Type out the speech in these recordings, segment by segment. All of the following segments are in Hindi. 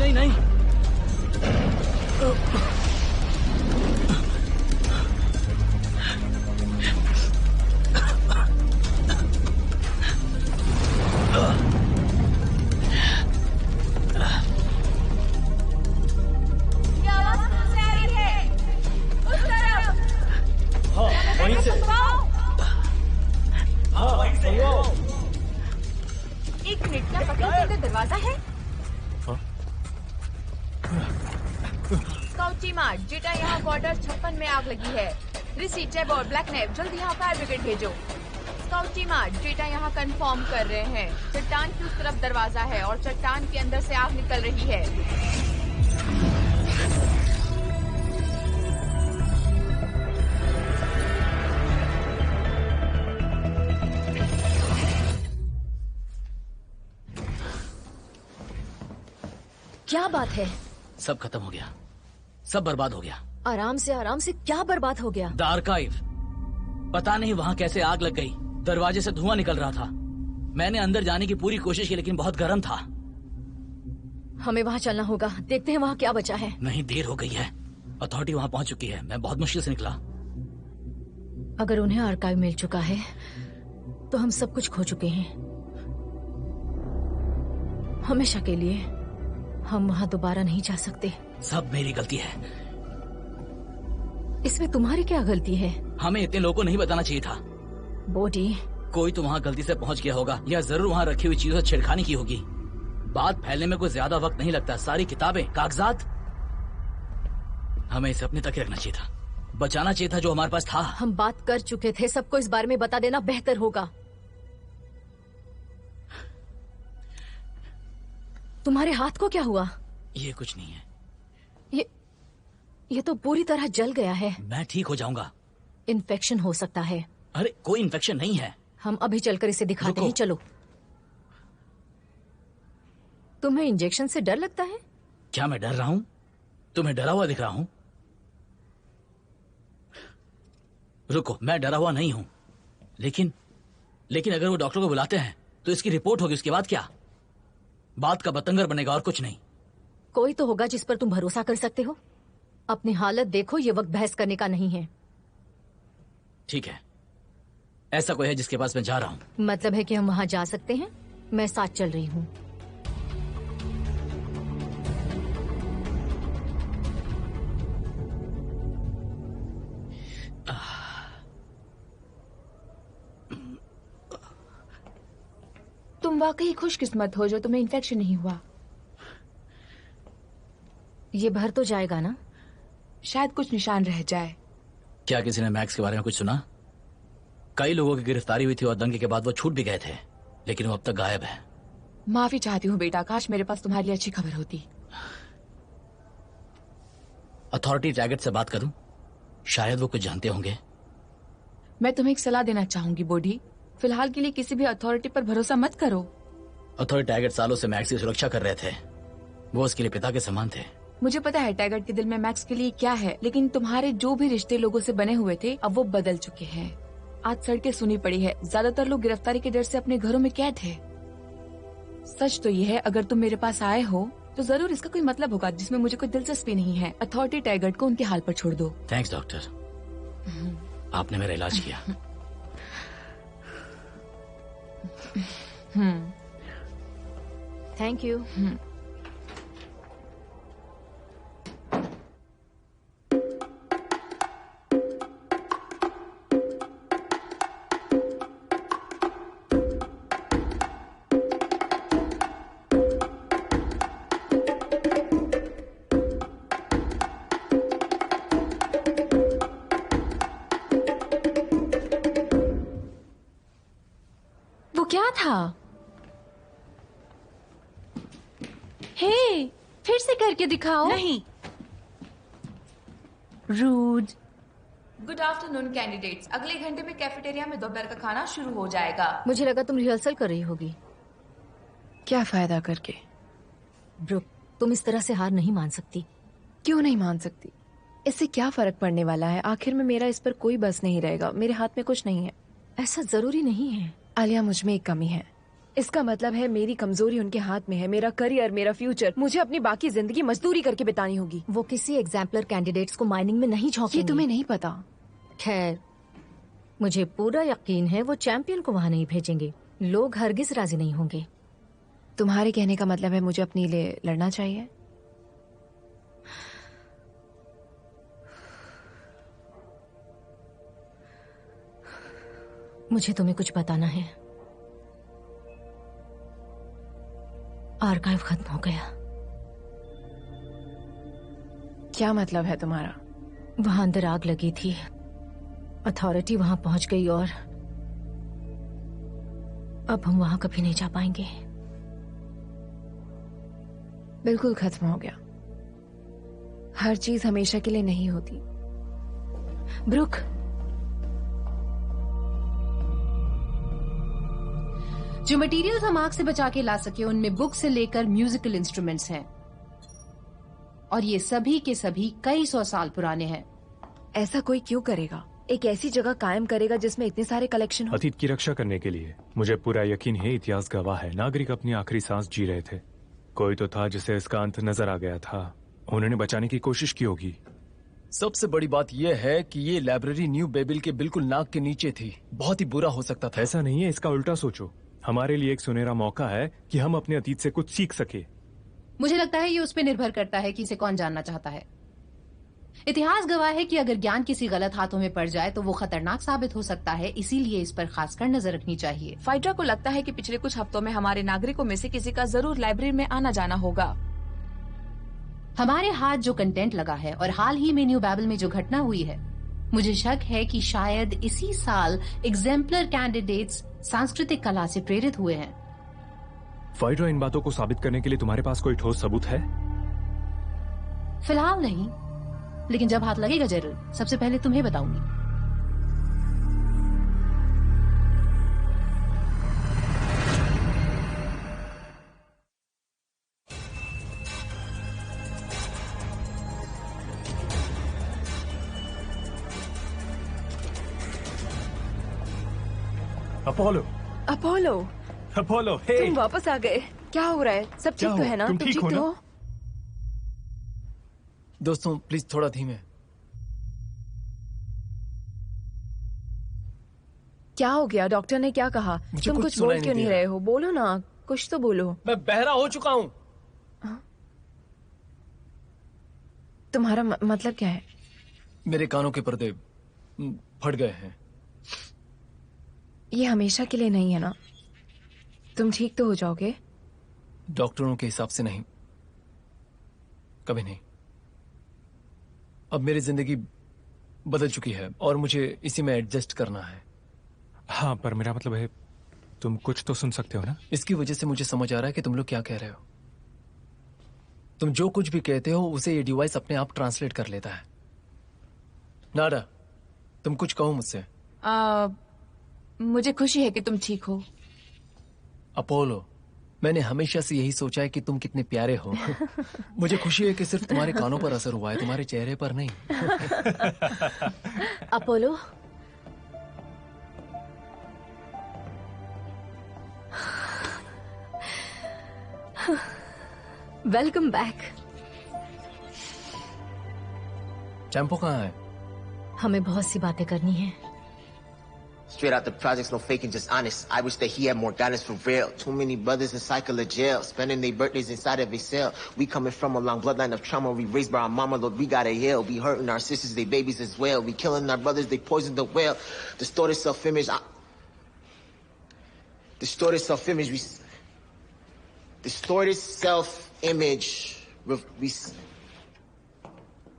नहीं नहीं। एक मिनट, क्या पता है दरवाजा है? काउचीमा, जेटा यहाँ क्वार्टर 56 में आग लगी है। रिसी, चेबोर, ब्लैक नेव, जल्दी यहाँ फायर ब्रिगेड भेजो। काउचीमा, जेटा यहाँ कंफर्म कर रहे हैं। चट्टान की उस तरफ दरवाजा है और चट्टान के अंदर से आग निकल रही है। क्या बात है? सब खत्म हो गया, सब बर्बाद हो गया। आराम से क्या बर्बाद हो गया? The archive. पता नहीं वहाँ कैसे आग लग गई। दरवाजे से धुआं निकल रहा था। मैंने अंदर जाने की पूरी कोशिश की लेकिन बहुत गर्म था। हमें वहाँ चलना होगा, देखते हैं वहाँ क्या बचा है। नहीं, देर हो गई है। अथॉरिटी वहाँ पहुँच चुकी है। मैं बहुत मुश्किल से निकला। अगर उन्हें आर्काइव मिल चुका है तो हम सब कुछ खो चुके हैं, हमेशा के लिए। हम वहाँ दोबारा नहीं जा सकते। सब मेरी गलती है। इसमें तुम्हारी क्या गलती है? हमें इतने लोगों को नहीं बताना चाहिए था। बोडी, कोई तो वहाँ गलती से पहुँच गया होगा या जरूर वहाँ रखी हुई चीजों से छेड़खानी की होगी। बात फैलने में कोई ज्यादा वक्त नहीं लगता। सारी किताबें, कागजात, हमें इसे अपने तक ही रखना चाहिए था। बचाना चाहिए था जो हमारे पास था। हम बात कर चुके थे, सबको इस बारे में बता देना बेहतर होगा। तुम्हारे हाथ को क्या हुआ? ये कुछ नहीं है। ये तो पूरी तरह जल गया है। मैं ठीक हो जाऊंगा। इन्फेक्शन हो सकता है। अरे कोई इन्फेक्शन नहीं है। हम अभी चलकर इसे दिखाते हैं, चलो। तुम्हें इंजेक्शन से डर लगता है? क्या मैं डर रहा हूँ? तुम्हें डरा हुआ दिख रहा हूँ? रुको, मैं डरा हुआ नहीं हूँ। लेकिन अगर वो डॉक्टर को बुलाते हैं तो इसकी रिपोर्ट होगी। उसके बाद क्या? बात का बतंगर बनेगा और कुछ नहीं। कोई तो होगा जिस पर तुम भरोसा कर सकते हो। अपनी हालत देखो, ये वक्त बहस करने का नहीं है। ठीक है, ऐसा कोई है जिसके पास मैं जा रहा हूँ? मतलब है कि हम वहाँ जा सकते हैं। मैं साथ चल रही हूँ। तुम वाकई खुशकिस्मत हो जो तुम्हें इन्फेक्शन नहीं हुआ। ये भर तो जाएगा ना? शायद कुछ निशान रह जाए। क्या किसी ने मैक्स के बारे में कुछ सुना? कई लोगों की गिरफ्तारी हुई थी और दंगे के बाद वो छूट भी गए थे, लेकिन वो अब तक गायब है। माफी चाहती हूँ बेटा, काश मेरे पास तुम्हारे लिए अच्छी खबर होती। अथॉरिटी टैगेट से बात करूं? शायद वो कुछ जानते होंगे। मैं तुम्हें एक सलाह देना चाहूंगी बोडी। फिलहाल के लिए किसी भी अथॉरिटी पर भरोसा मत करो। अथॉरिटी टैगेट सालों से मैक्स की सुरक्षा कर रहे थे। वो उसके लिए पिता के समान थे। मुझे पता है टैगर्ट के दिल में मैक्स के लिए क्या है, लेकिन तुम्हारे जो भी रिश्ते लोगों से बने हुए थे अब वो बदल चुके हैं। आज सड़कें सुनी पड़ी है। ज्यादातर लोग गिरफ्तारी के डर से अपने घरों में कैद है। सच तो ये है, अगर तुम मेरे पास आए हो तो जरूर इसका कोई मतलब होगा जिसमें मुझे कोई दिलचस्पी नहीं है। अथॉरिटी टैगर्ट को उनके हाल पर छोड़ दो। थैंक्स डॉक्टर, आपने मेरा इलाज किया। Thank you. वो क्या था? हे, फिर से करके दिखाओ। नहीं। रूड। Good afternoon candidates. अगले घंटे में कैफेटेरिया में दोपहर का खाना शुरू हो जाएगा। मुझे लगा तुम रिहर्सल कर रही होगी। क्या फायदा करके? ब्रुक, तुम इस तरह से हार नहीं मान सकती। क्यों नहीं मान सकती? इससे क्या फर्क पड़ने वाला है? आखिर में मेरा इस पर कोई बस नहीं रहेगा। मेरे हाथ में कुछ नहीं है। ऐसा जरूरी नहीं है। आलिया, मुझ में एक कमी है। इसका मतलब है मेरी कमजोरी उनके हाथ में है, मेरा करियर, मेरा फ्यूचर। मुझे अपनी बाकी जिंदगी मजदूरी करके बितानी होगी। वो किसी एग्जाम्पलर कैंडिडेट्स को माइनिंग में नहीं झोंकेंगे। ये तुम्हें नहीं पता। खैर, मुझे पूरा यकीन है वो चैंपियन को वहां नहीं भेजेंगे। लोग हरगिज राजी नहीं होंगे। तुम्हारे कहने का मतलब है मुझे अपने लिए लड़ना चाहिए? मुझे तुम्हें कुछ बताना है। आर्काइव खत्म हो गया। क्या मतलब है तुम्हारा? वहां अंदर आग लगी थी, अथॉरिटी वहां पहुंच गई और अब हम वहां कभी नहीं जा पाएंगे। बिल्कुल खत्म हो गया। हर चीज हमेशा के लिए नहीं होती। ब्रुक, जो मटेरियल्स हम आग से बचा के ला सके उनमें बुक से लेकर म्यूजिकल इंस्ट्रूमेंट्स हैं, और ये सभी के सभी कई 100 साल पुराने हैं। ऐसा कोई क्यों करेगा? एक ऐसी जगह कायम करेगा जिसमें इतने सारे कलेक्शन हो? अतीत की रक्षा करने के लिए। मुझे पूरा यकीन है, इतिहास गवाह है, नागरिक अपनी आखिरी सांस जी रहे थे। कोई तो था जिसे इसका अंत नजर आ गया था। उन्होंने बचाने की कोशिश की होगी। सबसे बड़ी बात यह है कि ये लाइब्रेरी न्यू बेबिल के बिल्कुल नाक के नीचे थी। बहुत ही बुरा हो सकता था। ऐसा नहीं है, इसका उल्टा सोचो। हमारे लिए एक सुनहरा मौका है कि हम अपने अतीत से कुछ सीख सके। मुझे लगता है ये उस पर निर्भर करता है कि इसे कौन जानना चाहता है। इतिहास गवाह है कि अगर ज्ञान किसी गलत हाथों में पड़ जाए तो वो खतरनाक साबित हो सकता है, इसीलिए इस पर खासकर नजर रखनी चाहिए। फाइड्रा को लगता है कि पिछले कुछ हफ्तों में हमारे नागरिकों में से किसी का जरूर लाइब्रेरी में आना जाना होगा। हमारे हाथ जो कंटेंट लगा है और हाल ही में न्यू बैबल में जो घटना हुई है, मुझे शक है कि शायद इसी साल एग्जाम्पलर कैंडिडेट्स सांस्कृतिक कला से प्रेरित हुए हैं। फाइड्रा, इन बातों को साबित करने के लिए तुम्हारे पास कोई ठोस सबूत है? फिलहाल नहीं, लेकिन जब हाथ लगेगा जरूर। सबसे पहले तुम्हें बताऊंगी। अपोलो, अपोलो, अपोलो, हे! तुम वापस आ गए। क्या हो रहा है? सब ठीक तो है ना? तुम ठीक हो ना? दोस्तों प्लीज थोड़ा धीमे। क्या हो गया? डॉक्टर ने क्या कहा? मुझे तुम कुछ कुछ सुनाई बोल क्यों नहीं नहीं दे रहे हो? बोलो ना, कुछ तो बोलो। मैं बहरा हो चुका हूँ। तुम्हारा मतलब क्या है? मेरे कानों के पर्दे फट गए हैं। ये हमेशा के लिए नहीं है ना? तुम ठीक तो हो जाओगे? डॉक्टरों के हिसाब से नहीं, कभी नहीं। अब मेरी जिंदगी बदल चुकी है और मुझे इसी में एडजस्ट करना है। हाँ, पर मेरा मतलब है तुम कुछ तो सुन सकते हो ना? इसकी वजह से मुझे समझ आ रहा है कि तुम लोग क्या कह रहे हो। तुम जो कुछ भी कहते हो उसे ये डिवाइस अपने आप ट्रांसलेट कर लेता है। नाडा, तुम कुछ कहो मुझसे। मुझे खुशी है कि तुम ठीक हो। अपोलो, मैंने हमेशा से यही सोचा है कि तुम कितने प्यारे हो। मुझे खुशी है कि सिर्फ तुम्हारे कानों पर असर हुआ है, तुम्हारे चेहरे पर नहीं। Apollo, welcome back. चैंपो कहाँ है? हमें बहुत सी बातें करनी है। Straight out the projects, no faking, just honest. I wish that he had more guidance for real. Too many brothers in cycle of jail, spending their birthdays inside of a cell. We coming from a long bloodline of trauma. We raised by our mama, Lord, we gotta heal. We hurting our sisters, they babies as well. We killing our brothers, they poisoned the well. Distorted self-image. Distorted self-image. Distorted self-image.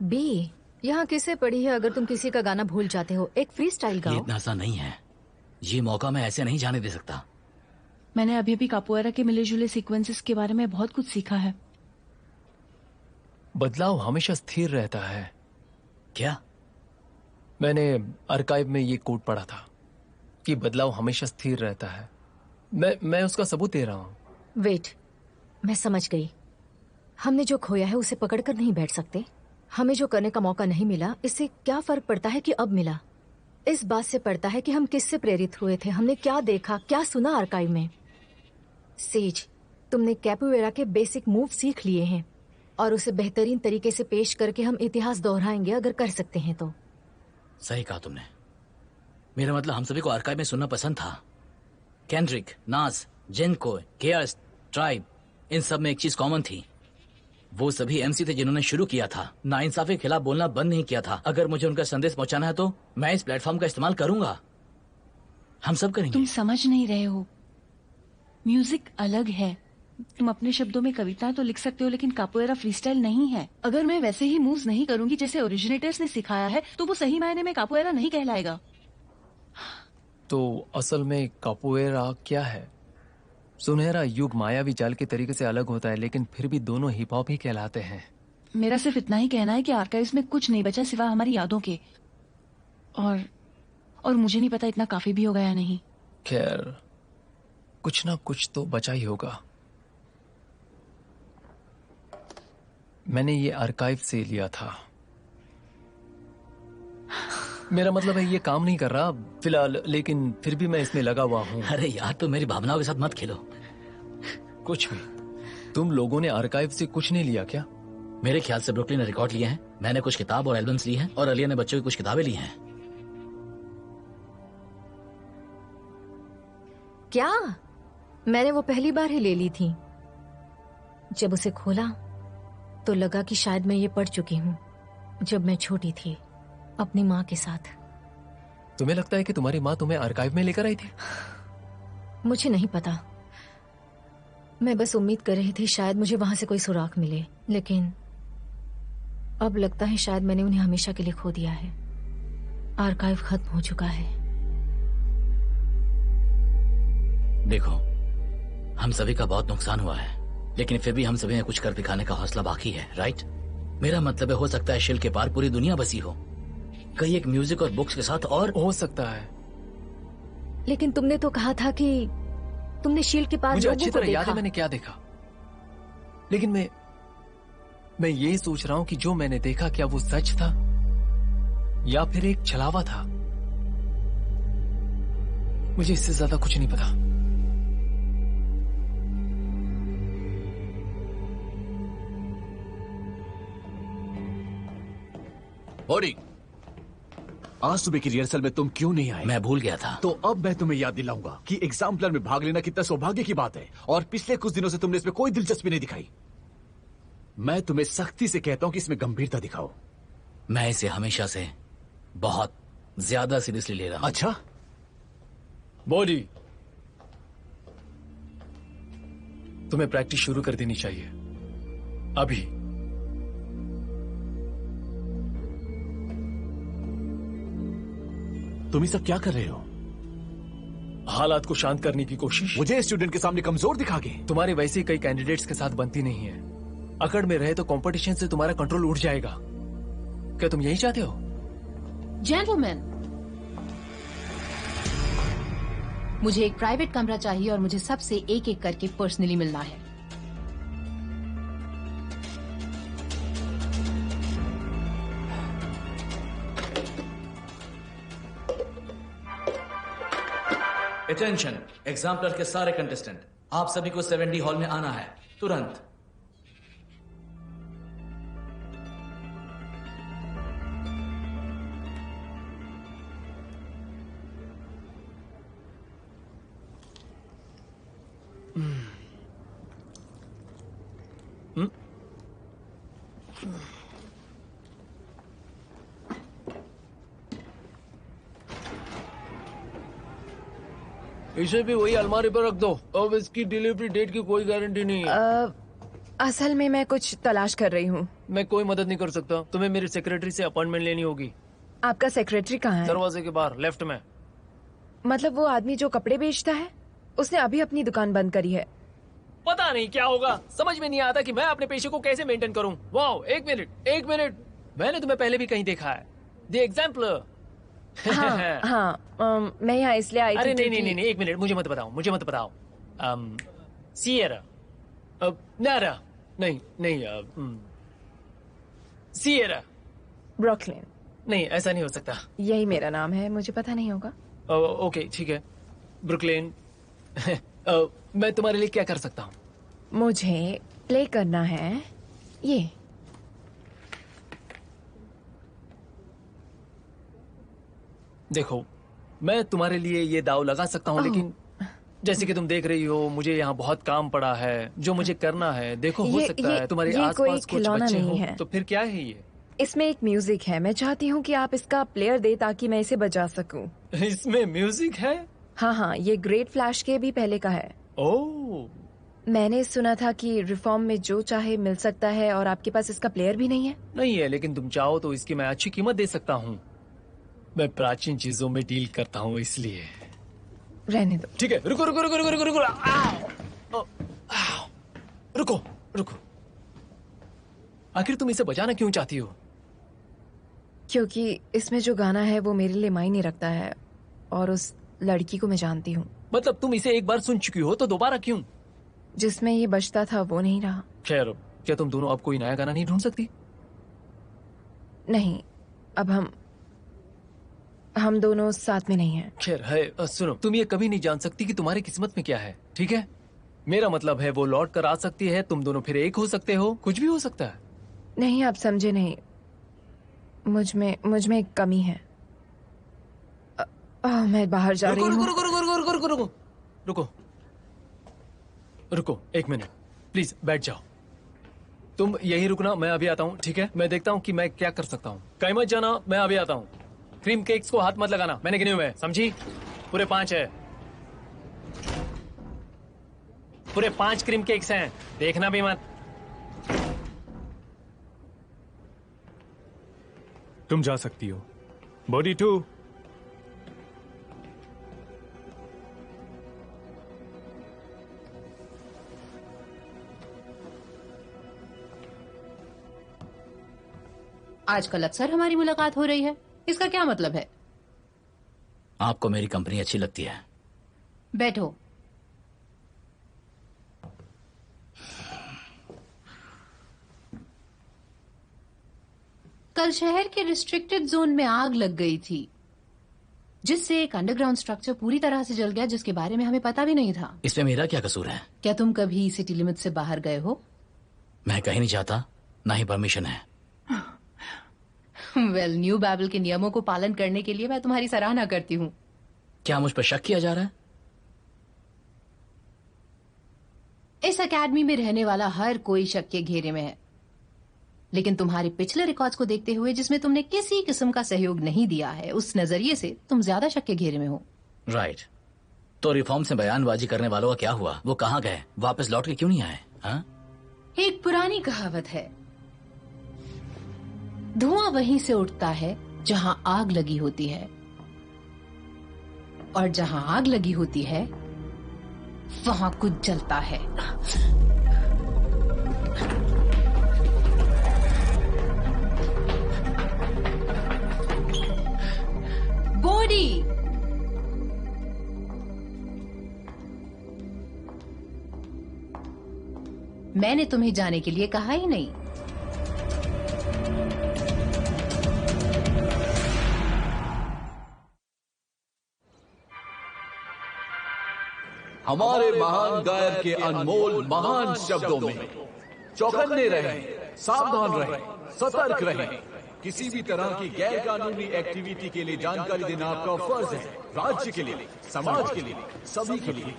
B, यहाँ किसे पड़ी है? अगर तुम किसी का गाना भूल जाते हो, एक फ्री स्टाइल ये गाओ। इतना आसान नहीं है। ये मौका मैं ऐसे नहीं जाने दे सकता। मैंने अभी भी कापोएरा के मिले जुले सीक्वेंसेस के बारे में बहुत कुछ सीखा है। बदलाव हमेशा स्थिर रहता है। क्या? मैंने आर्काइव में ये कोट पढ़ा था कि बदलाव हमेशा स्थिर रहता है। मैं उसका सबूत दे रहा हूँ। वेट, मैं समझ गई। हमने जो खोया है उसे पकड़कर नहीं बैठ सकते। हमें जो करने का मौका नहीं मिला, इससे क्या फर्क पड़ता है कि अब मिला? इस बात से पड़ता है कि हम किससे प्रेरित हुए थे, हमने क्या देखा, क्या सुना आर्काइव में। सेज, तुमने कैपोएरा के बेसिक मूव सीख लिए हैं और उसे बेहतरीन तरीके से पेश करके हम इतिहास दोहराएंगे अगर कर सकते हैं तो। सही कहा तुमने। मेरा मतलब हम सभी को आर्काइव में सुनना पसंद था। केंड्रिक, नाज, जेनको, केयर्स, ट्राइब, इन सब में एक चीज कॉमन थी। वो सभी एमसी थे जिन्होंने शुरू किया था, नाइंसाफी के खिलाफ बोलना बंद नहीं किया था। अगर मुझे उनका संदेश पहुंचाना है तो मैं इस प्लेटफॉर्म का इस्तेमाल करूंगा। हम सब करेंगे। तुम समझ नहीं रहे हो, म्यूजिक अलग है। तुम अपने शब्दों में कविता तो लिख सकते हो, लेकिन कापोएरा फ्रीस्टाइल नहीं है। अगर मैं वैसे ही मूव्स नहीं करूंगी जैसे ओरिजिनेटर्स ने सिखाया है तो वो सही मायने में कापोएरा नहीं कहलाएगा। तो असल में कापोएरा क्या है? सुनहरा युग मायावी चाल के तरीके से अलग होता है, लेकिन फिर भी दोनों हिप हॉप ही कहलाते हैं। मेरा सिर्फ इतना ही कहना है कि आर्काइव्स में कुछ नहीं बचा सिवा हमारी यादों के, और मुझे नहीं पता इतना काफी भी होगा या नहीं। खैर, कुछ ना कुछ तो बचा ही होगा। मैंने ये आर्काइव से लिया था। मेरा मतलब है ये काम नहीं कर रहा फिलहाल, लेकिन फिर भी मैं इसमें लगा हुआ हूँ। अरे यार, तो मेरी भावनाओं के साथ मत खेलो। कुछ भी। तुम लोगों ने आर्काइव से कुछ नहीं लिया क्या? मेरे ख्याल से ब्रुकलिन ने रिकॉर्ड लिए हैं, मैंने कुछ किताब और एल्बम्स ली हैं, और अलिया ने बच्चों की कुछ किताबें ली हैं। क्या? मैंने वो पहली बार ही ले ली थी। जब उसे खोला तो लगा कि शायद मैं ये पढ़ चुकी हूँ जब मैं छोटी थी अपनी माँ के साथ। तुम्हें लगता है कि तुम्हारी माँ तुम्हें आर्काइव में लेकर आई थी? मुझे नहीं पता, मैं बस उम्मीद कर रही थी शायद मुझे वहां से कोई सुराग मिले, लेकिन अब लगता है शायद मैंने उन्हें हमेशा के लिए खो दिया है। आर्काइव खत्म हो चुका है। देखो, हम सभी का बहुत नुकसान हुआ है, लेकिन फिर भी हम सभी में कुछ कर दिखाने का हौसला बाकी है, राइट? मेरा मतलब है, हो सकता है शील के पार पूरी दुनिया बसी हो, कहीं एक म्यूजिक और बुक्स के साथ, और हो सकता है। लेकिन तुमने तो कहा था कि तुमने शील के पार मुझे लोगों अच्छी को तरह याद है देखा। मैंने क्या देखा, लेकिन मैं ये सोच रहा हूं कि जो मैंने देखा क्या वो सच था या फिर एक छलावा था। मुझे इससे ज्यादा कुछ नहीं पता। बोडी, आज सुबह की रिहर्सल में तुम क्यों नहीं आए? मैं भूल गया था। तो अब मैं तुम्हें याद दिलाऊंगा कि एग्जाम प्लान में भाग लेना कितना सौभाग्य की बात है, और पिछले कुछ दिनों से तुमने इसमें कोई दिलचस्पी नहीं दिखाई। मैं तुम्हें सख्ती से कहता हूं कि इसमें गंभीरता दिखाओ। मैं इसे हमेशा से बहुत ज्यादा सीरियसली ले रहा हूं। अच्छा, बॉडी, तुम्हें प्रैक्टिस शुरू कर देनी चाहिए अभी। तुम ये सब क्या कर रहे हो? हालात को शांत करने की कोशिश। मुझे स्टूडेंट के सामने कमजोर दिखा के? तुम्हारे वैसे कई कैंडिडेट्स के साथ बनती नहीं है। अकड़ में रहे तो कंपटीशन से तुम्हारा कंट्रोल उठ जाएगा। क्या तुम यही चाहते हो? जेंटलमैन, मुझे एक प्राइवेट कमरा चाहिए और मुझे सबसे एक एक करके पर्सनली मिलना है। अटेंशन, एग्जाम्पलर के सारे कंटेस्टेंट, आप सभी को 7D हॉल में आना है तुरंत। इसे भी वही अलमारी पर रख दो। अब इसकी डिलीवरी डेट की कोई गारंटी नहीं है। असल में मैं कुछ तलाश कर रही हूँ। मैं कोई मदद नहीं कर सकता। तुम्हें मेरी सेक्रेटरी से अपॉइंटमेंट लेनी होगी। आपका सेक्रेटरी कहाँ है? दरवाजे के बाहर लेफ्ट में। मतलब वो आदमी जो कपड़े बेचता है, उसने अभी अपनी दुकान बंद करी है। पता नहीं क्या होगा, समझ में नहीं आता कि मैं अपने पेशे को कैसे मेंटेन करूं। वाओ, एक मिनट, मैंने तुम्हें पहले भी कहीं देखा है। The exemplar. हाँ, मैं यहाँ इसलिए आई थी। अरे नहीं, एक मिनट, मुझे मत बताओ। सिएरा, नारा, नहीं, सिएरा। ब्रुकलिन। नहीं, ऐसा नहीं हो सकता। यही मेरा नाम है, मुझे पता नहीं होगा। ओके, ठीक है, ब्रुकलिन। मैं तुम्हारे लिए क्या कर सकता हूँ? मुझे प्ले करना है ये। देखो, मैं तुम्हारे लिए ये दाव लगा सकता हूँ, लेकिन जैसे कि तुम देख रही हो, मुझे यहाँ बहुत काम पड़ा है जो मुझे करना है। देखो, हो सकता है तुम्हारे आसपास कुछ बच्चे हो, तो फिर क्या है ये? इसमें एक म्यूजिक है, मैं चाहती हूँ कि आप इसका प्लेयर दे ताकि मैं इसे बजा सकूं। इसमें म्यूजिक है? हाँ हाँ, ये ग्रेट फ्लैश के भी पहले का है। ओह, मैंने सुना था कि रिफॉर्म में जो चाहे मिल सकता है, और आपके पास इसका प्लेयर भी नहीं है। नहीं है, लेकिन तुम चाहो तो इसकी मैं अच्छी कीमत दे सकता हूँ। मैं प्राचीन चीजों में डील करता हूँ, इसलिए रहने दो। ठीक है, रुको रुको रुको रुको रुको रुको, आओ, आओ, रुको रुको। आखिर तुम इसे बजाना क्यों चाहती हो? क्योंकि इसमें जो गाना है वो मेरे लिए मायने रखता है, और उस लड़की को मैं जानती हूँ। मतलब तुम इसे एक बार सुन चुकी हो, तो दोबारा क्यों? जिसमें ये बजता था वो नहीं रहा। खैर, क्या तुम दोनों अब कोई नया गाना नहीं ढूंढ सकती? नहीं, अब हम दोनों साथ में नहीं हैं। खैर है, सुनो, तुम ये कभी नहीं जान सकती कि तुम्हारी किस्मत में क्या है, ठीक है? मेरा मतलब है वो लौट कर आ सकती है, तुम दोनों फिर एक हो सकते हो, कुछ भी हो सकता है। नहीं, आप समझे नहीं। मुझ में एक कमी है। मैं बाहर जा रही हूँ। रुको रुको रुको रुको रुको रुको रुको रुको, एक मिनट प्लीज, बैठ जाओ। तुम यहीं रुकना, मैं अभी आता हूँ, ठीक है? मैं देखता हूँ कि मैं क्या कर सकता हूँ। कहीं मत जाना, मैं अभी आता हूँ। क्रीम केक्स को हाथ मत लगाना, मैंने गिने हुए हैं, समझी? पूरे 5 है, पूरे 5 क्रीम केक्स हैं, देखना भी मत। तुम जा सकती हो। बॉडी 2। आजकल अक्सर हमारी मुलाकात हो रही है, इसका क्या मतलब है? आपको मेरी कंपनी अच्छी लगती है। बैठो। कल शहर के रिस्ट्रिक्टेड जोन में आग लग गई थी, जिससे एक अंडरग्राउंड स्ट्रक्चर पूरी तरह से जल गया, जिसके बारे में हमें पता भी नहीं था। इसमें मेरा क्या कसूर है? क्या तुम कभी सिटी लिमिट से बाहर गए हो? मैं कहीं नहीं जाता, ना ही परमिशन है। वेल, न्यू बैबल के नियमों को पालन करने के लिए मैं तुम्हारी सराहना करती हूँ। क्या मुझ पर शक किया जा रहा है? इस एकेडमी में रहने वाला हर कोई शक के घेरे में है, लेकिन तुम्हारे पिछले रिकॉर्ड्स को देखते हुए, जिसमें तुमने किसी किस्म का सहयोग नहीं दिया है, उस नजरिए से तुम ज्यादा शक के घेरे में हो। राइट। तो रिफॉर्म से बयानबाजी करने वालों का क्या हुआ? वो कहाँ गए? वापस लौट के क्यों नहीं आए? हाँ? एक पुरानी कहावत है, धुआं वहीं से उठता है जहां आग लगी होती है, और जहां आग लगी होती है वहां कुछ जलता है। बॉडी, मैंने तुम्हें जाने के लिए कहा ही नहीं। हमारे महान गायक के अनमोल महान शब्दों में चौकन्ने रहें, सावधान रहें, सतर्क रहें। किसी भी तरह की गैर कानूनी एक्टिविटी के लिए जानकारी देना आपका फर्ज है, राज्य के लिए, समाज के लिए, सभी के लिए।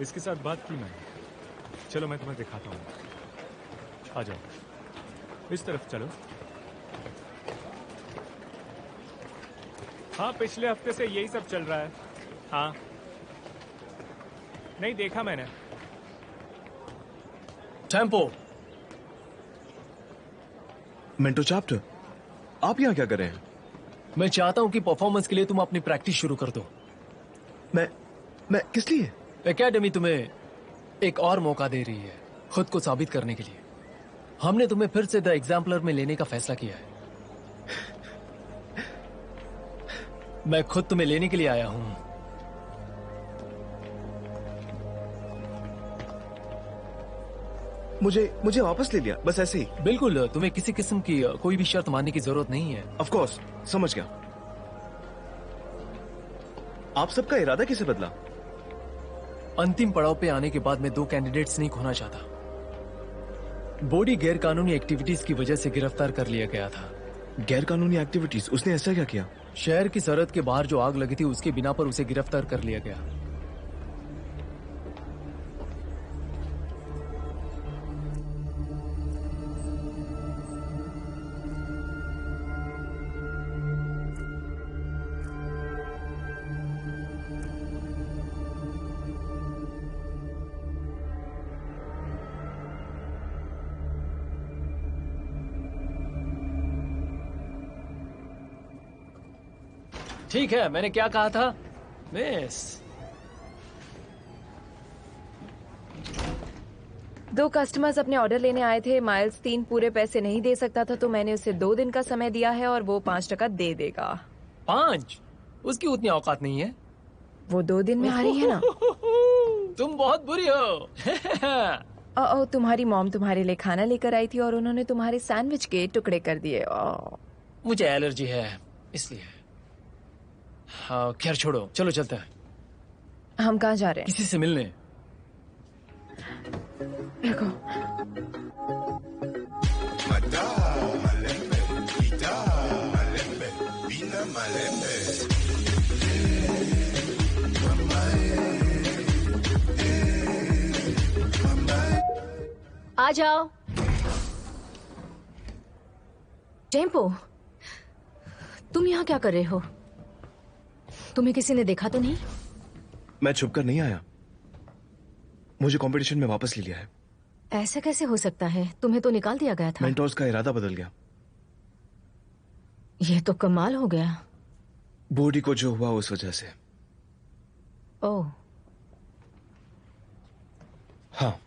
इसके साथ बात की मैंने। चलो मैं तुम्हें दिखाता हूँ, आ जाओ, इस तरफ चलो। हाँ, पिछले हफ्ते से यही सब चल रहा है। हाँ, नहीं देखा मैंने। टेम्पो। मिंटो चैप्टर, आप यहाँ क्या कर रहे हैं? मैं चाहता हूँ कि परफॉर्मेंस के लिए तुम अपनी प्रैक्टिस शुरू कर दो। मैं किस लिए? एकेडमी तुम्हें एक और मौका दे रही है खुद को साबित करने के लिए। हमने तुम्हें फिर से द एग्जाम्पलर में लेने का फैसला किया है। मैं खुद तुम्हें लेने के लिए आया हूं। मुझे वापस ले लिया, बस ऐसे ही। बिल्कुल, तुम्हें किसी किस्म की कोई भी शर्त मानने की जरूरत नहीं है। ऑफ कोर्स, समझ गया। आप सबका इरादा किसे बदला? अंतिम पड़ाव पे आने के बाद मैं 2 कैंडिडेट्स नहीं खोना चाहता। बॉडी गैर कानूनी एक्टिविटीज की वजह से गिरफ्तार कर लिया गया था। गैर कानूनी एक्टिविटीज? उसने ऐसा क्या किया? शहर की सरहद के बाहर जो आग लगी थी उसके बिना पर उसे गिरफ्तार कर लिया गया। ठीक है, मैंने क्या कहा था मिस? 2 कस्टमर्स अपने ऑर्डर लेने आए थे। माइल्स 3 पूरे पैसे नहीं दे सकता था, तो मैंने उसे 2 दिन का समय दिया है और वो 5% दे देगा। 5? उसकी उतनी औकात नहीं है। वो 2 दिन में आ रही है ना। तुम बहुत बुरी हो। तुम्हारी मॉम तुम्हारे लिए खाना लेकर आई थी और उन्होंने तुम्हारे सैंडविच के टुकड़े कर दिए। मुझे एलर्जी है इसलिए। हाँ, खैर छोड़ो, चलो चलते हैं। हम कहाँ जा रहे हैं? किसी से मिलने। देखो, आ जाओ। टेम्पो, तुम यहाँ क्या कर रहे हो? तुम्हें किसी ने देखा तो नहीं? मैं छुपकर नहीं आया, मुझे कंपटीशन में वापस ले लिया है। ऐसा कैसे हो सकता है? तुम्हें तो निकाल दिया गया था। मेंटोर्स का इरादा बदल गया। ये तो कमाल हो गया। बॉडी को जो हुआ उस वजह से। ओह, हाँ।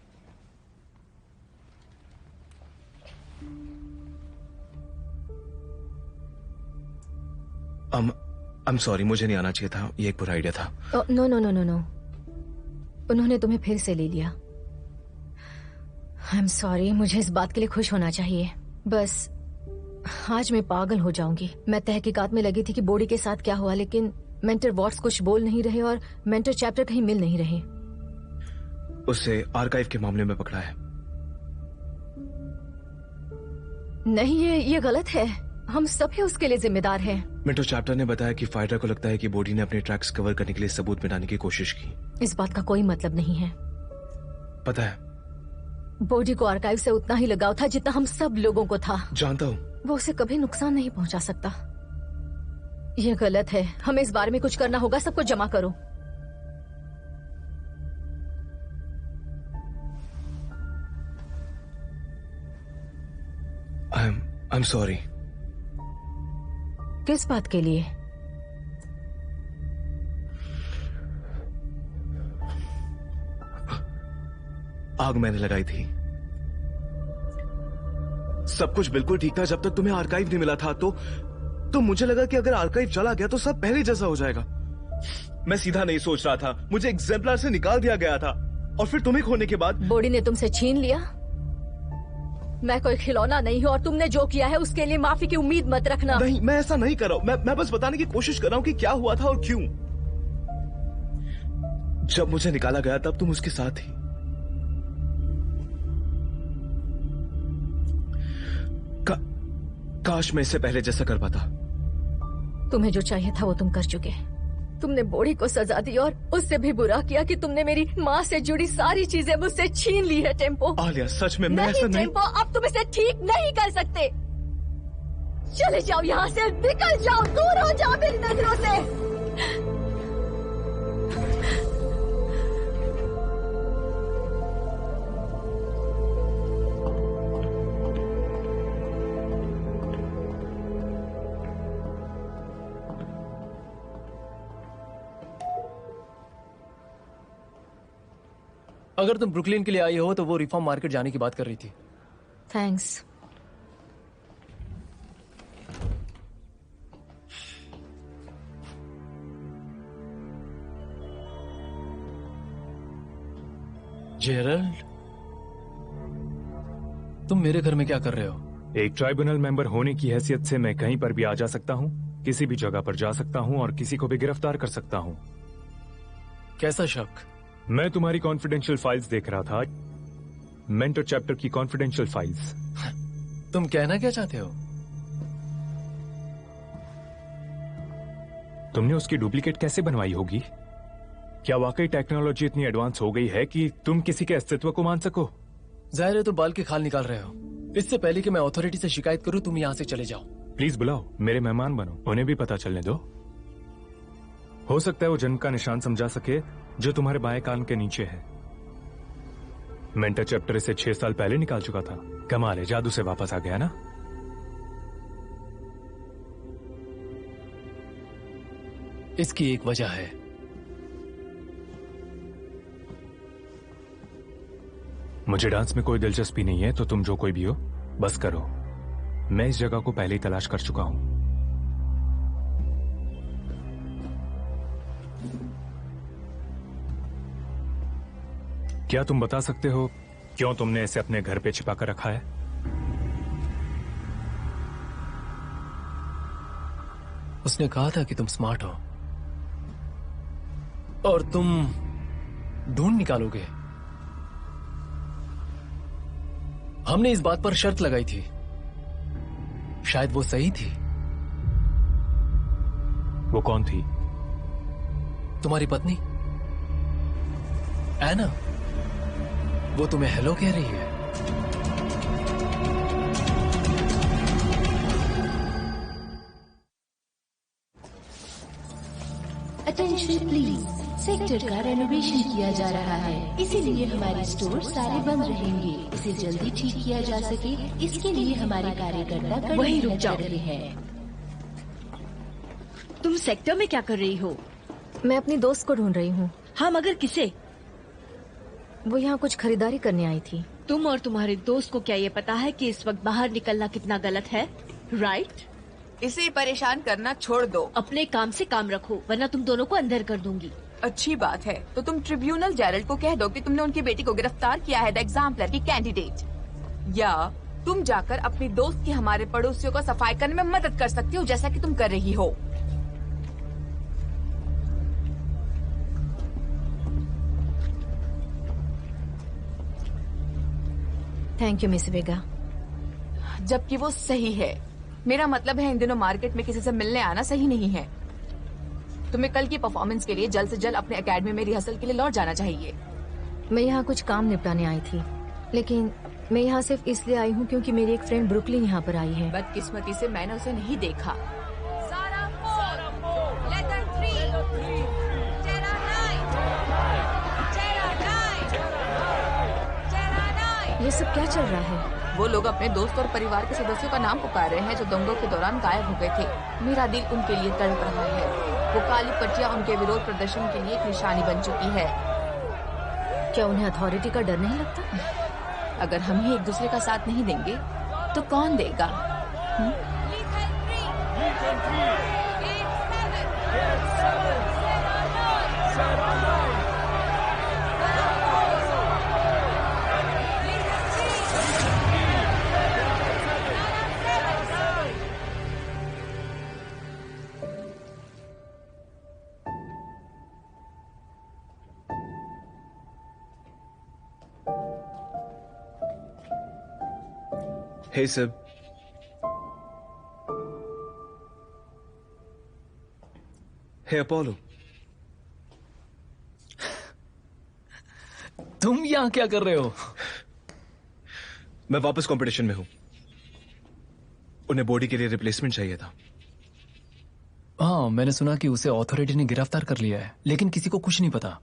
I'm sorry, मुझे नहीं आना चाहिए था। ये एक बुरा आइडिया था। No no no no no, उन्होंने तुम्हें फिर से ले लिया। I'm sorry, मुझे इस बात के लिए खुश होना चाहिए। बस आज मैं पागल हो जाऊंगी। मैं तहकीकात में लगी थी कि बॉडी के साथ क्या हुआ, लेकिन मेंटर वॉट्स कुछ बोल नहीं रहे और मेंटर चैप्टर कहीं मिल नहीं रहे। उसे आर्काइव के मामले में पकड़ा है। नहीं, ये गलत है। हम सभी उसके लिए जिम्मेदार हैं। मेंटर चैप्टर ने बताया कि फाइटर को लगता है कि बॉडी ने अपने ट्रैक्स कवर करने के लिए सबूत मिटाने की कोशिश की। इस बात का कोई मतलब नहीं है। पता है, बॉडी को आर्काइव से उतना ही लगाव था जितना हम सब लोगों को था। जानता हूँ। वो उसे कभी नुकसान नहीं पहुंचा सकता। ये गलत है। हमें इस बारे में कुछ करना होगा। सबको जमा करो। I'm sorry। किस बात के लिए? आग मैंने लगाई थी। सब कुछ बिल्कुल ठीक था जब तक तुम्हें आर्काइव नहीं मिला था। तो मुझे लगा कि अगर आर्काइव चला गया तो सब पहले जैसा हो जाएगा। मैं सीधा नहीं सोच रहा था। मुझे एग्जाम्पलर से निकाल दिया गया था और फिर तुम्हें खोने के बाद बॉडी ने तुमसे छीन लिया। मैं कोई खिलौना नहीं हूँ और तुमने जो किया है उसके लिए माफी की उम्मीद मत रखना। नहीं, मैं ऐसा नहीं कर रहा हूँ। मैं बस बताने की कोशिश कर रहा हूँ कि क्या हुआ था और क्यों। जब मुझे निकाला गया तब तुम उसके साथ थी। काश मैं इससे पहले जैसा कर पाता। तुम्हें जो चाहिए था वो तुम कर चुके। तुमने बॉडी को सजा दी और उससे भी बुरा किया कि तुमने मेरी माँ से जुड़ी सारी चीजें मुझसे छीन ली है। टेम्पो, आलिया, सच में मैं ऐसा नहीं। टेम्पो, अब तुम इसे ठीक नहीं कर सकते। चले जाओ यहाँ से, निकल जाओ, दूर हो जाओ मेरी नजरों से। अगर तुम ब्रुकलिन के लिए आई हो तो वो रिफॉर्म मार्केट जाने की बात कर रही थी। थैंक्स। जेरल्ड, तुम मेरे घर में क्या कर रहे हो? एक ट्राइब्यूनल मेंबर होने की हैसियत से मैं कहीं पर भी आ जा सकता हूँ, किसी भी जगह पर जा सकता हूँ और किसी को भी गिरफ्तार कर सकता हूँ। कैसा शक? मैं तुम्हारी कॉन्फिडेंशियल फाइल्स देख रहा था। मेंटर चैप्टर की कॉन्फिडेंशियल फाइल्स। तुम कहना क्या चाहते हो? तुमने उसकी डुप्लीकेट कैसे बनवाई होगी? क्या वाकई टेक्नोलॉजी इतनी एडवांस हो गई है कि तुम किसी के अस्तित्व को मान सको? जाहिर है तुम बाल के खाल निकाल रहे हो। इससे पहले कि मैं अथॉरिटी से शिकायत करूं, तुम यहाँ से चले जाओ। प्लीज बुलाओ, मेरे मेहमान बनो, उन्हें भी पता चलने दो। हो सकता है वो जन्म का निशान समझा सके जो तुम्हारे बाएं कान के नीचे है। मेंटर चैप्टर इसे 6 साल पहले निकाल चुका था। कमाल है, जादू से वापस आ गया ना। इसकी एक वजह है। मुझे डांस में कोई दिलचस्पी नहीं है, तो तुम जो कोई भी हो बस करो। मैं इस जगह को पहले ही तलाश कर चुका हूं। क्या तुम बता सकते हो क्यों तुमने इसे अपने घर पे छिपा कर रखा है? उसने कहा था कि तुम स्मार्ट हो और तुम ढूंढ निकालोगे। हमने इस बात पर शर्त लगाई थी। शायद वो सही थी। वो कौन थी? तुम्हारी पत्नी एना। वो तुम्हें हेलो कह रही है। अटेंशन प्लीज, सेक्टर का रेनोवेशन किया जा रहा है, इसीलिए हमारे स्टोर सारे बंद रहेंगे। इसे जल्दी ठीक किया जा सके, इसके लिए हमारे कार्यकर्ता कड़ी मेहनत कर रहे हैं। तुम सेक्टर में क्या कर रही हो? मैं अपनी दोस्त को ढूंढ रही हूँ। हाँ, मगर किसे? वो यहाँ कुछ खरीदारी करने आई थी। तुम और तुम्हारे दोस्त को क्या ये पता है कि इस वक्त बाहर निकलना कितना गलत है? राइट? इसे परेशान करना छोड़ दो। अपने काम से काम रखो, वरना तुम दोनों को अंदर कर दूंगी। अच्छी बात है, तो तुम ट्रिब्यूनल जेरल्ड को कह दो कि तुमने उनकी बेटी को गिरफ्तार किया है, द एग्जाम्पलर की कैंडिडेट। या तुम जाकर अपनी दोस्त की हमारे पड़ोसियों को सफाई करने में मदद कर सकती हो, जैसा कि तुम कर रही हो। थैंक यू मिस वेगा। जबकि वो सही है। मेरा मतलब है इन दिनों मार्केट में किसी से मिलने आना सही नहीं है। तुम्हें कल की परफॉर्मेंस के लिए जल्द से जल्द अपने एकेडमी में रिहर्सल के लिए लौट जाना चाहिए। मैं यहाँ कुछ काम निपटाने आई थी, लेकिन मैं यहाँ सिर्फ इसलिए आई हूँ क्योंकि मेरी एक फ्रेंड ब्रुकलिन यहाँ पर आई है। बदकिस्मती से मैंने उसे नहीं देखा। ये सब क्या चल रहा है? वो लोग अपने दोस्त और परिवार के सदस्यों का नाम पुकार रहे हैं जो दंगों के दौरान गायब हो गए थे। मेरा दिल उनके लिए तड़प रहा है। वो काली पट्टियां उनके विरोध प्रदर्शन के लिए एक निशानी बन चुकी है। क्या उन्हें अथॉरिटी का डर नहीं लगता? अगर हम ही एक दूसरे का साथ नहीं देंगे तो कौन देगा? Hey Sib. Hey Apollo. तुम यहाँ क्या कर रहे हो? मैं वापस कंपटीशन में हूं। उन्हें बॉडी के लिए रिप्लेसमेंट चाहिए था। हाँ, मैंने सुना कि उसे अथॉरिटी ने गिरफ्तार कर लिया है, लेकिन किसी को कुछ नहीं पता।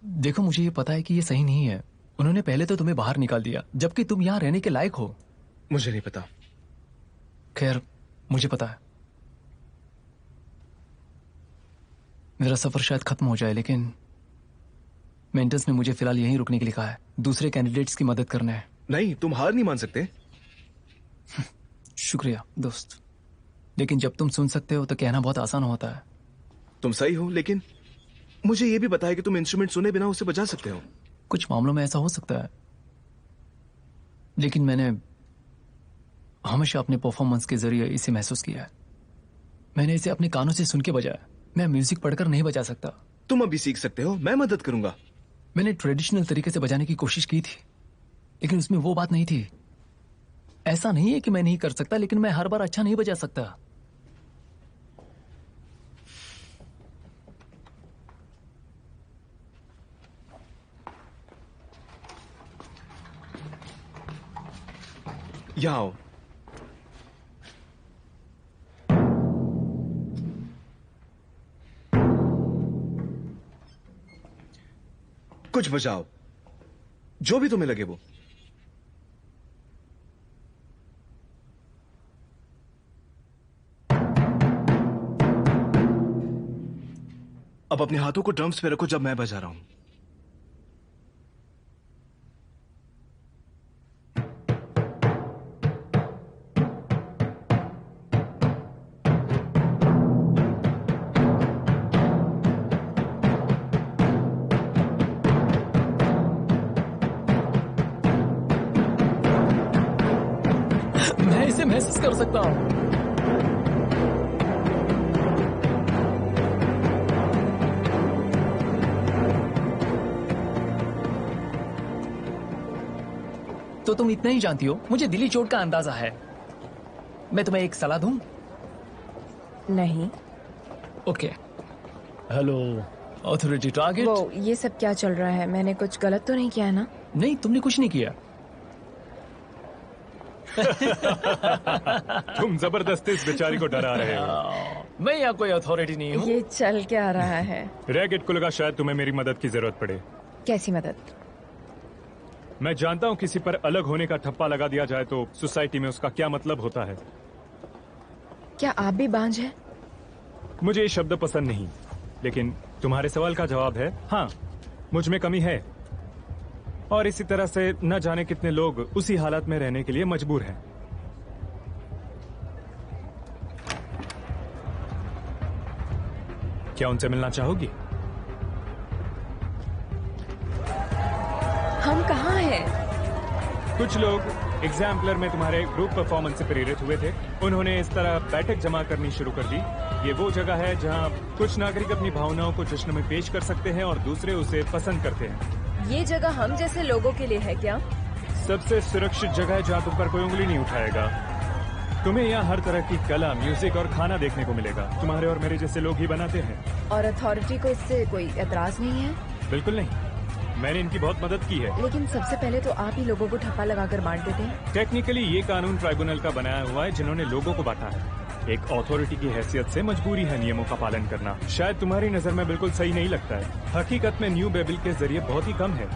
देखो, मुझे ये पता है कि ये सही नहीं है। उन्होंने पहले तो तुम्हें बाहर निकाल दिया, जबकि तुम यहाँ रहने के लायक हो। मुझे नहीं पता। खैर, मुझे पता है। मेरा सफर शायद खत्म हो जाए, लेकिन मेंटर्स ने मुझे फिलहाल यहीं रुकने के लिए कहा है, दूसरे कैंडिडेट्स की मदद करना है। नहीं, तुम हार नहीं मान सकते। शुक्रिया दोस्त, लेकिन जब तुम सुन सकते हो तो कहना बहुत आसान होता है। तुम सही हो, लेकिन मुझे ये भी पता है कि तुम इंस्ट्रूमेंट सुने बिना उसे बजा सकते हो। कुछ मामलों में ऐसा हो सकता है, लेकिन मैंने हमेशा अपने परफॉर्मेंस के जरिए इसे महसूस किया है। मैंने इसे अपने कानों से सुन के बजाया। मैं म्यूजिक पढ़कर नहीं बजा सकता। तुम अभी सीख सकते हो, मैं मदद करूंगा। मैंने ट्रेडिशनल तरीके से बजाने की कोशिश की थी, लेकिन उसमें वो बात नहीं थी। ऐसा नहीं है कि मैं नहीं कर सकता, लेकिन मैं हर बार अच्छा नहीं बजा सकता। यहाँ आओ। कुछ बजाओ, जो भी तुम्हें लगे वो। अब अपने हाथों को ड्रम्स पे रखो जब मैं बजा रहा हूं। मैं इसे महसूस कर सकता हूं। तो तुम इतना ही जानती हो, मुझे दिली चोट का अंदाजा है। मैं तुम्हें एक सलाह दूं? नहीं। ओके। Hello authority target. वो ये सब क्या चल रहा है? मैंने कुछ गलत तो नहीं किया है ना? नहीं, तुमने कुछ नहीं किया। तुम जबरदस्ती इस बेचारी को डरा रहे हो। मैं यहाँ कोई अथॉरिटी नहीं हूँ। ये चल क्या रहा है? रैगेट को लगा शायद तुम्हें मेरी मदद की जरूरत पड़े। कैसी मदद? मैं जानता हूँ किसी पर अलग होने का ठप्पा लगा दिया जाए तो सोसाइटी में उसका क्या मतलब होता है। क्या आप भी बांझ हैं? मुझे ये शब्द पसंद नहीं, लेकिन तुम्हारे सवाल का जवाब है हाँ, मुझ में कमी है। और इसी तरह से न जाने कितने लोग उसी हालत में रहने के लिए मजबूर हैं। क्या उनसे मिलना चाहोगी? हम कहाँ हैं? कुछ लोग एग्जाम्पलर में तुम्हारे ग्रुप परफॉर्मेंस से प्रेरित हुए थे। उन्होंने इस तरह बैठक जमा करनी शुरू कर दी। ये वो जगह है जहाँ कुछ नागरिक अपनी भावनाओं को जश्न में पेश कर सकते हैं और दूसरे उसे पसंद करते हैं। ये जगह हम जैसे लोगों के लिए है क्या? सबसे सुरक्षित जगह है जहाँ तुम पर कोई उंगली नहीं उठाएगा। तुम्हें यहाँ हर तरह की कला, म्यूजिक और खाना देखने को मिलेगा। तुम्हारे और मेरे जैसे लोग ही बनाते हैं। और अथॉरिटी को इससे कोई एतराज नहीं है? बिल्कुल नहीं, मैंने इनकी बहुत मदद की है। लेकिन सबसे पहले तो आप ही लोगों को ठप्पा लगाकर बांट देते हैं। टेक्निकली ये कानून ट्राइब्यूनल का बनाया हुआ है जिन्होंने लोगों को बांटा है। एक अथॉरिटी की हैसियत से मजबूरी है नियमों का पालन करना। शायद तुम्हारी नजर में बिल्कुल सही नहीं लगता है। हकीकत में न्यू बेबिल के जरिए बहुत ही कम है।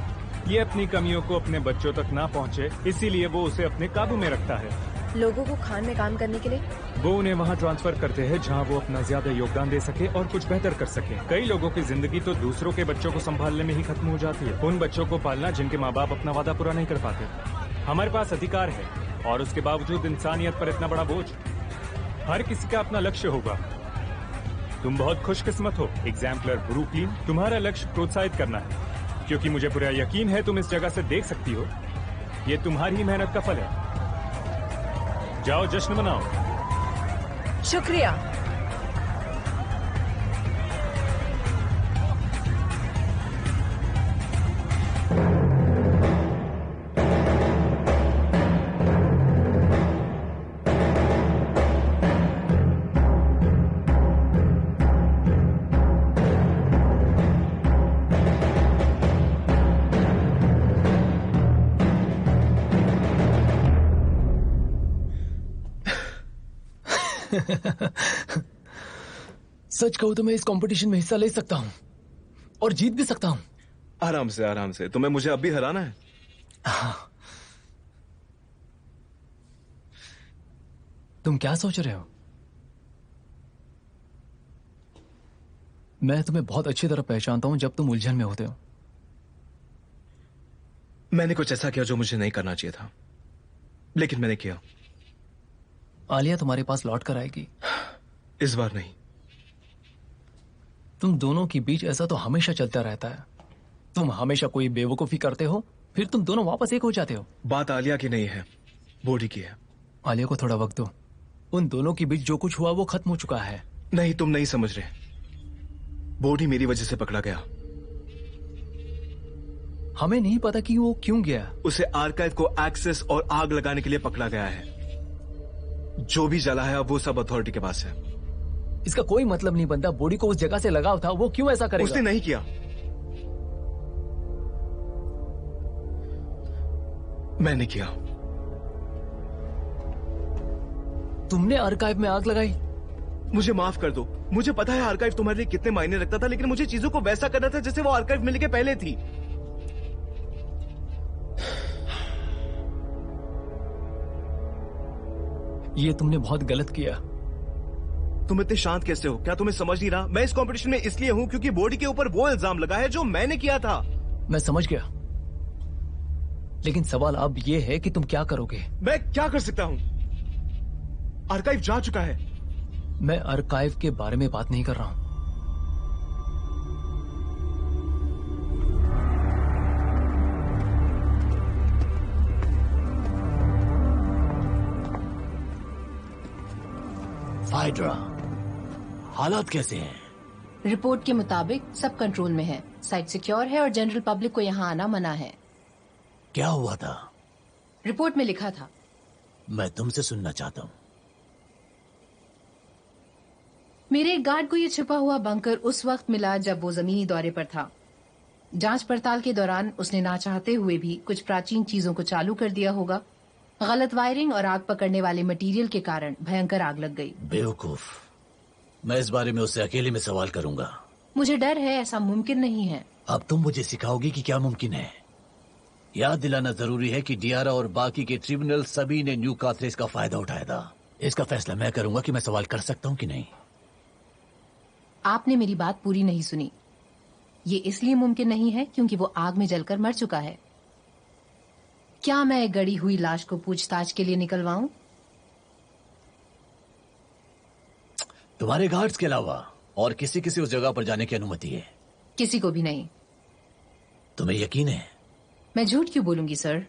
ये अपनी कमियों को अपने बच्चों तक ना पहुँचे, इसीलिए वो उसे अपने काबू में रखता है। लोगों को खान में काम करने के लिए वो उन्हें वहाँ ट्रांसफर करते हैं जहाँ वो अपना ज्यादा योगदान दे सके और कुछ बेहतर कर सके। कई लोगों की जिंदगी तो दूसरों के बच्चों को संभालने में ही खत्म हो जाती है। उन बच्चों को पालना जिनके माँ बाप अपना वादा पूरा नहीं कर पाते। हमारे पास अधिकार है और उसके बावजूद इंसानियत पर इतना बड़ा बोझ। हर किसी का अपना लक्ष्य होगा। तुम बहुत खुशकिस्मत हो एग्जाम्पलर ब्रुकलिन। तुम्हारा लक्ष्य प्रोत्साहित करना है, क्योंकि मुझे पूरा यकीन है तुम इस जगह से देख सकती हो। ये तुम्हारी ही मेहनत का फल है। जाओ जश्न मनाओ। शुक्रिया। सच कहूं तो मैं इस कंपटीशन में हिस्सा ले सकता हूं और जीत भी सकता हूं। आराम से आराम से। तुम्हें मुझे अब भी हराना है? हाँ। तुम क्या सोच रहे हो? मैं तुम्हें बहुत अच्छी तरह पहचानता हूं जब तुम उलझन में होते हो। मैंने कुछ ऐसा किया जो मुझे नहीं करना चाहिए था, लेकिन मैंने किया। आलिया तुम्हारे पास लौट कर आएगी। इस बार नहीं। तुम दोनों के बीच ऐसा तो हमेशा चलता रहता है। तुम हमेशा कोई बेवकूफी करते हो, फिर तुम दोनों वापस एक हो जाते हो। बात आलिया की नहीं है, बॉडी की है। आलिया को थोड़ा वक्त दो। उन दोनों के बीच जो कुछ हुआ वो खत्म हो चुका है। नहीं, तुम नहीं समझ रहे। बॉडी मेरी वजह से पकड़ा गया। हमें नहीं पता कि वो क्यों गया। उसे आर्काइव को एक्सेस और आग लगाने के लिए पकड़ा गया है। जो भी जला है अब वो सब अथॉरिटी के पास है। इसका कोई मतलब नहीं बनता। बॉडी को उस जगह से लगाव था, वो क्यों ऐसा करेगा? उसने नहीं किया। मैंने किया। तुमने आर्काइव में आग लगाई? मुझे माफ कर दो। मुझे पता है आर्काइव तुम्हारे लिए कितने मायने रखता था, लेकिन मुझे चीजों को वैसा करना था जैसे वो आर्काइव मिलने के पहले थी। ये तुमने बहुत गलत किया। तुम इतने शांत कैसे हो? क्या तुम्हें समझ नहीं रहा? मैं इस कंपटीशन में इसलिए हूं क्योंकि बॉडी के ऊपर वो इल्जाम लगा है जो मैंने किया था। मैं समझ गया, लेकिन सवाल अब ये है कि तुम क्या करोगे? मैं क्या कर सकता हूं? आर्काइव जा चुका है। मैं आर्काइव के बारे में बात नहीं कर रहा हूं। हाइड्रा, हालात कैसे हैं? रिपोर्ट के मुताबिक सब कंट्रोल में है, साइट सिक्योर है और जनरल पब्लिक को यहाँ आना मना है। क्या हुआ था? रिपोर्ट में लिखा था। मैं तुमसे सुनना चाहता हूँ। मेरे एक गार्ड को ये छिपा हुआ बंकर उस वक्त मिला जब वो जमीनी दौरे पर था। जांच पड़ताल के दौरान उसने ना चाहते हुए भी कुछ प्राचीन चीजों को चालू कर दिया होगा। गलत वायरिंग और आग पकड़ने वाले मटेरियल के कारण भयंकर आग लग गई। बेवकूफ। मैं इस बारे में उससे अकेले में सवाल करूंगा। मुझे डर है ऐसा मुमकिन नहीं है। अब तुम मुझे सिखाओगी कि क्या मुमकिन है। याद दिलाना जरूरी है कि डियारा और बाकी के ट्रिब्यूनल सभी ने न्यू काथरेज का फायदा उठाया था। इसका फैसला मैं करूंगा कि मैं सवाल कर सकता हूँ कि नहीं। आपने मेरी बात पूरी नहीं सुनी। ये इसलिए मुमकिन नहीं है क्योंकि वो आग में जलकर मर चुका है। क्या मैं गड़ी हुई लाश को पूछताछ के लिए निकलवाऊं? तुम्हारे गार्ड्स के अलावा और किसी किसी उस जगह पर जाने की अनुमति है? किसी को भी नहीं। तुम्हें यकीन है? मैं झूठ क्यों बोलूंगी सर?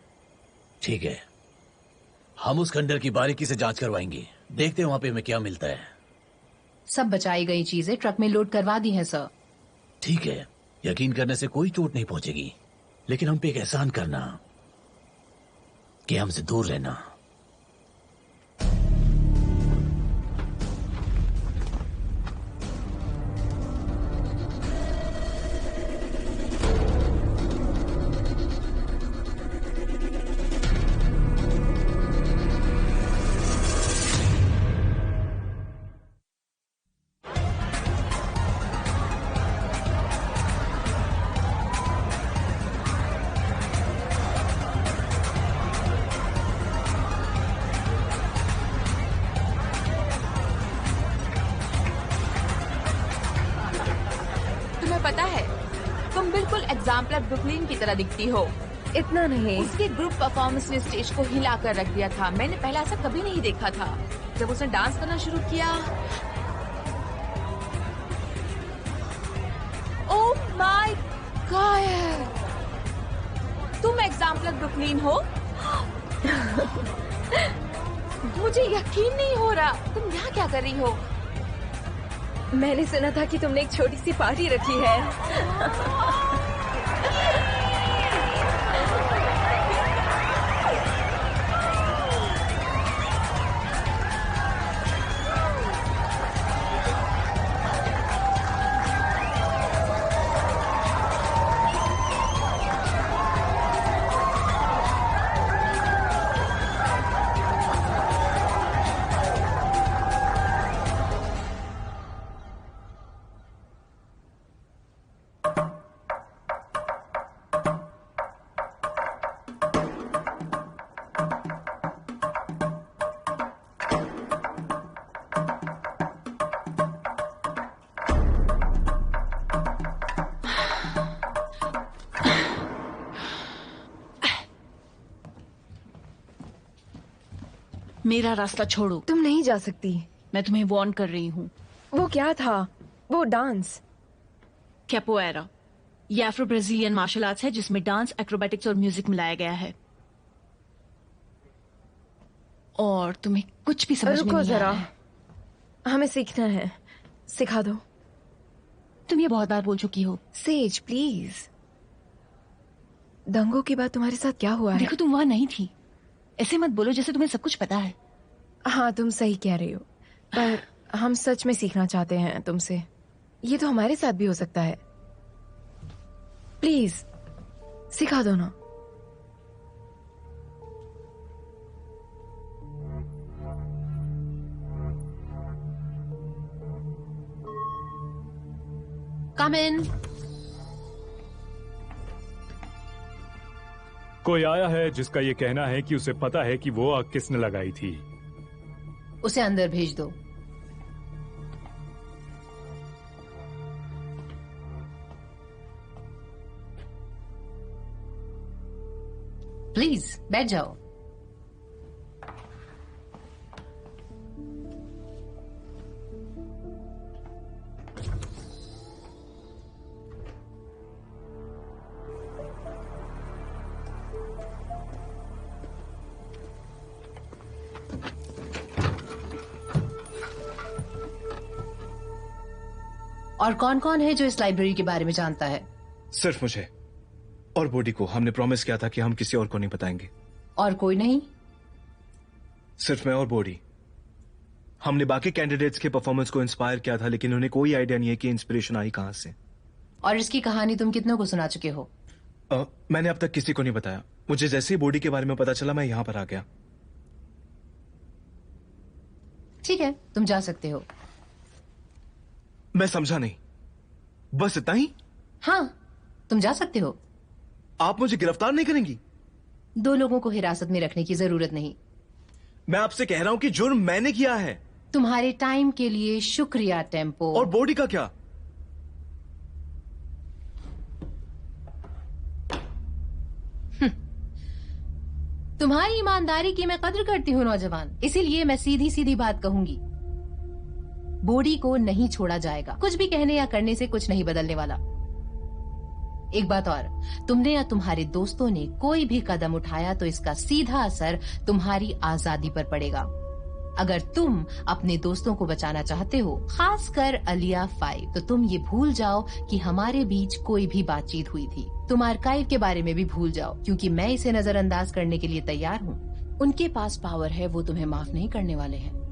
ठीक है, हम उस खंडर की बारीकी से जांच करवाएंगे। देखते हैं वहां पे हमें क्या मिलता है। सब बचाई गई चीजें ट्रक में लोड करवा दी हैं सर। ठीक है, यकीन करने से कोई चोट नहीं पहुंचेगी, लेकिन हम पे एक एहसान करना कि हमसे दूर रहना। पता है तुम बिल्कुल एग्जाम्पलर ब्रुकलिन की तरह दिखती हो। इतना नहीं, उसके ग्रुप परफॉर्मेंस ने स्टेज को हिला कर रख दिया था। मैंने पहले ऐसा कभी नहीं देखा था। जब उसने डांस करना शुरू किया, ओह माय गॉड, तुम एग्जाम्पलर ब्रुकलिन हो? मुझे यकीन नहीं हो रहा। तुम यहाँ क्या कर रही हो? मैंने सुना था कि तुमने एक छोटी सी पार्टी रखी है। मेरा रास्ता छोड़ो। तुम नहीं जा सकती। मैं तुम्हें वार्न कर रही हूँ। वो क्या था? वो डांस? कैपोएरा, ये अफ्रो ब्राजीलियन मार्शल आर्ट्स है जिसमें डांस, एक्रोबैटिक्स और म्यूजिक मिलाया गया है। और तुम्हें कुछ भी समझ में नहीं आ रहा है। हमें सीखना है, सिखा दो। तुम ये बहुत बार बोल चुकी हो। सेज प्लीज, दंगों के बाद तुम्हारे साथ क्या हुआ है? देखो तुम वहां नहीं थी, ऐसे मत बोलो जैसे तुम्हें सब कुछ पता है। हाँ तुम सही कह रही हो, पर हम सच में सीखना चाहते हैं तुमसे। ये तो हमारे साथ भी हो सकता है। प्लीज सिखा दो ना। कम इन। कोई आया है जिसका ये कहना है कि उसे पता है कि वो आग किसने लगाई थी। उसे अंदर भेज दो। प्लीज बैठ जाओ। और कौन कौन है जो इस लाइब्रेरी के बारे में जानता है? सिर्फ मुझे और बॉडी को। हमने प्रॉमिस किया था कि हम किसी और को नहीं बताएंगे। और कोई नहीं? सिर्फ मैं और बॉडी। हमने बाकी कैंडिडेट्स के परफॉर्मेंस को इंस्पायर किया था, लेकिन उन्हें कोई आइडिया नहीं है कि इंस्पिरेशन आई कहां से। और इसकी कहानी तुम कितनों को सुना चुके हो? मैंने अब तक किसी को नहीं बताया। मुझे जैसे ही बॉडी के बारे में पता चला मैं यहां पर आ गया। ठीक है, तुम जा सकते हो। मैं समझा नहीं। बस इतना ही? हाँ, तुम जा सकते हो। आप मुझे गिरफ्तार नहीं करेंगी? 2 लोगों को हिरासत में रखने की जरूरत नहीं। मैं आपसे कह रहा हूं कि जुर्म मैंने किया है। तुम्हारे टाइम के लिए शुक्रिया टेम्पो। और बॉडी का क्या? तुम्हारी ईमानदारी की मैं कद्र करती हूँ नौजवान, इसीलिए मैं सीधी सीधी बात कहूंगी। बॉडी को नहीं छोड़ा जाएगा। कुछ भी कहने या करने से कुछ नहीं बदलने वाला। एक बात और, तुमने या तुम्हारे दोस्तों ने कोई भी कदम उठाया तो इसका सीधा असर तुम्हारी आजादी पर पड़ेगा। अगर तुम अपने दोस्तों को बचाना चाहते हो, खासकर अलिया 5, तो तुम ये भूल जाओ कि हमारे बीच कोई भी बातचीत हुई थी। तुम आर्काइव के बारे में भी भूल जाओ, क्योंकि मैं इसे नजरअंदाज करने के लिए तैयार हूँ। उनके पास पावर है, वो तुम्हें माफ नहीं करने वाले हैं।